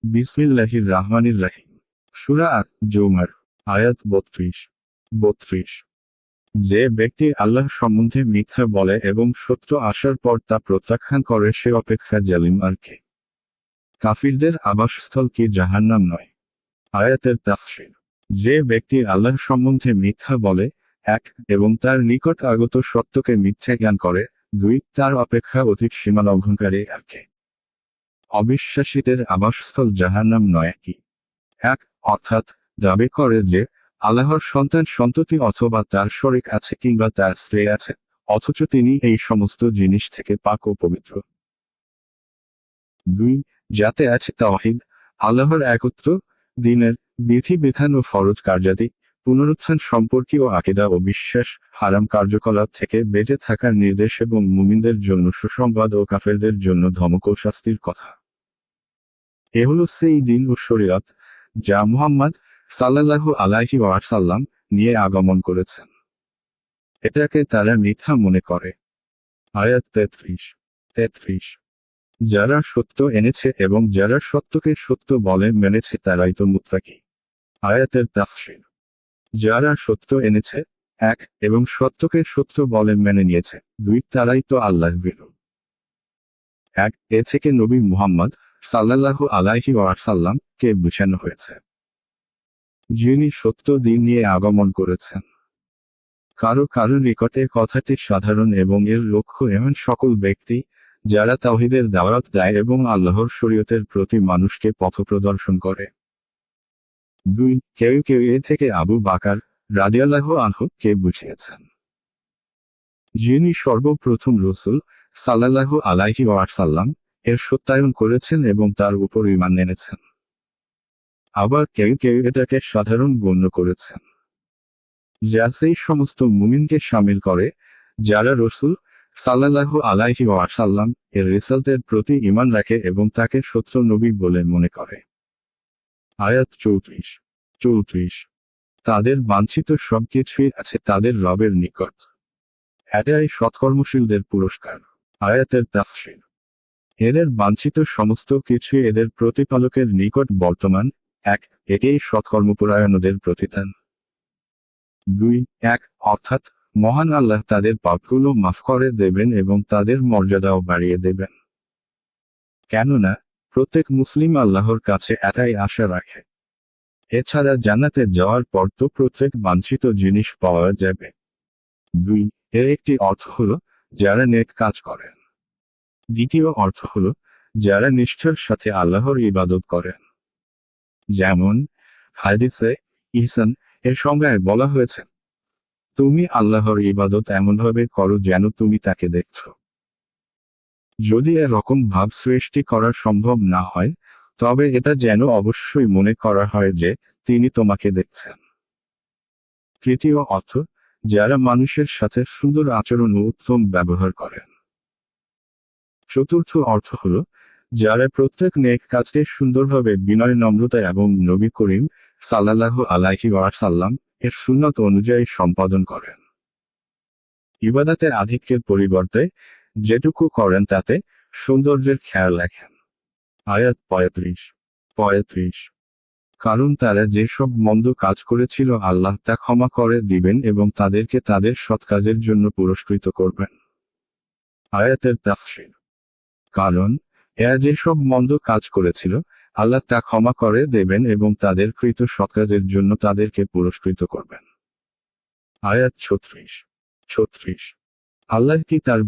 বিসমিল্লাহির রাহমানির রাহিম। সূরা আত-জুমার, আয়াত ৩২। যে ব্যক্তি আল্লাহ সম্বন্ধে মিথ্যা বলে এবং সত্য আসার পর তা প্রত্যাখ্যান করে সে অপেক্ষা জালিম আর কে। কাফিরদের আবাসস্থল কি জাহান্নাম নয়? আয়াতের তাফসীর। যে ব্যক্তি আল্লাহ সম্বন্ধে মিথ্যা বলে, ১ এবং তার নিকট আগত সত্যকে মিথ্যা জ্ঞান করে, ২ তার অপেক্ষা অধিক সীমা লঙ্ঘনকারী আর কে। অবিশ্বাসীদের আবাসস্থল জাহান্নাম নয় কি? ১ অর্থাৎ দাবি করে যে আল্লাহর সন্তান সন্ততি অথবা তার শরীক আছে কিংবা তার স্ত্রী আছে, অথচ তিনি এই সমস্ত জিনিস থেকে পাক ও পবিত্র। ২ যাতে আছে তাওহীদ, আল্লাহর একত্ব, দ্বীনের বিধি-বিধান ও ফরজ কার্যাদি, পুনরুত্থান সম্পর্কীয় আকীদা ও বিশ্বাস, হারাম কার্যকলাপ থেকে বেঁচে থাকার নির্দেশ এবং মুমিনদের জন্য সুসংবাদ ও কাফেরদের জন্য ধমক ও শাস্তির কথা। এ হলো সেই দিন ও শরীয়ত যা মুহাম্মদ সাল্লাল্লাহু আলাইহি ওয়াসাল্লাম নিয়ে আগমন করেছেন। এটাকে তারা মিথ্যা মনে করে। আয়াত ৩৩। যারা সত্য এনেছে এবং যারা সত্যকে সত্য বলে মেনেছে তারাই তো মুত্তাকি। আয়াতের তাফসীর। যারা সত্য এনেছে, ১ এবং সত্যকে সত্য বলে মেনে নিয়েছে, ২ তারাই তো আল্লাহর ভীরু। ১ এ থেকে নবী মুহাম্মদ সাল্লাল্লাহু আলাইহি ওয়াসাল্লাম কে বোঝানো হয়েছে, যিনি সত্য দিন নিয়ে আগমন করেছেন। কারো কারো নিকটে কথাটি সাধারণ এবং এর লক্ষ্য এমন সকল ব্যক্তি যারা তাওহীদের দাওয়াত দেয় এবং আল্লাহর শরীয়তের প্রতি মানুষকে পথপ্রদর্শন করে। ২ কেউ কেউ এ থেকে আবু বাকার রাদিয়াল্লাহু আনহু কে বুঝিয়েছেন, যিনি সর্বপ্রথম রাসূল সাল্লাল্লাহু আলাইহি ওয়াসাল্লাম এর সত্যায়ন করেছেন এবং তার উপর ঈমান এনেছেন। আবার কেউ কেউ এটাকে সাধারণ গণ্য করেছেন, যা সেই সমস্ত মুমিনকে শামিল করে যারা রাসূল সাল্লাল্লাহু আলাইহি ওয়াসাল্লাম এর রিসালাতের প্রতি ঈমান রাখে এবং তাকে সত্য নবী বলে মনে করে। আয়াত ৩৪। তাদের বাঞ্ছিত সবকিছুই আছে তাদের রবের নিকট। এটাই সৎকর্মশীলদের পুরস্কার। আয়াতের তাফসীর। এদের বাঞ্ছিত সমস্ত কিছুই এদের প্রতিপালকের নিকট বর্তমান। ১ এটাই সৎকর্মপরায়ণদের প্রতিদান। ২ ১ অর্থাৎ মহান আল্লাহ তাদের পাপগুলো মাফ করে দেবেন এবং তাদের মর্যাদাও বাড়িয়ে দেবেন। কেননা প্রত্যেক মুসলিম আল্লাহর কাছে এটাই আশা রাখে। এছাড়া জান্নাতে যাওয়ার পর তো প্রত্যেক বাঞ্ছিত জিনিস পাওয়া যাবে। ২ এর একটি অর্থ হলো যারা নেক কাজ করেন। দ্বিতীয় অর্থ হলো যারা নিষ্ঠার সাথে আল্লাহর ইবাদত করেন। যেমন হাদিসে ইহসান এর সংজ্ঞায় বলা হয়েছে, তুমি আল্লাহর ইবাদত এমনভাবে করো যেন তুমি তাকে দেখছো। যদি এরকম ভাব সৃষ্টি করা সম্ভব না হয়, তবে এটা যেন অবশ্যই মনে করা হয় যে তিনি তোমাকে দেখছেন। তৃতীয় অর্থ যারা মানুষের সাথে সুন্দর আচরণ ও উত্তম ব্যবহার করেন। চতুর্থ অর্থ হলো যারা প্রত্যেক নেক কাজকে সুন্দরভাবে বিনয় নম্রতা এবং নবী করিম সাল্লাল্লাহু আলাইহি ওয়াসাল্লাম এর সুন্নত অনুযায়ী সম্পাদন করেন। ইবাদতের আধিক্যের পরিবর্তে যেটুকু করেন তাতে সৌন্দর্যের খেয়াল রাখেন। আয়াত ৩৫। কারণ তারা যেসব মন্দ কাজ করেছিল আল্লাহ তা ক্ষমা করে দিবেন এবং তাদেরকে তাদের সৎ কাজের জন্য পুরস্কৃত করবেন। আয়াতের তাফসীর। কারণ এরা যেসব মন্দ কাজ করেছিল আল্লাহ তা ক্ষমা করে দেবেন এবং তাদের কৃত সৎকাজের জন্য তাদেরকে পুরস্কৃত করবেন। আয়াত ৩৬। আল্লাহ কি তার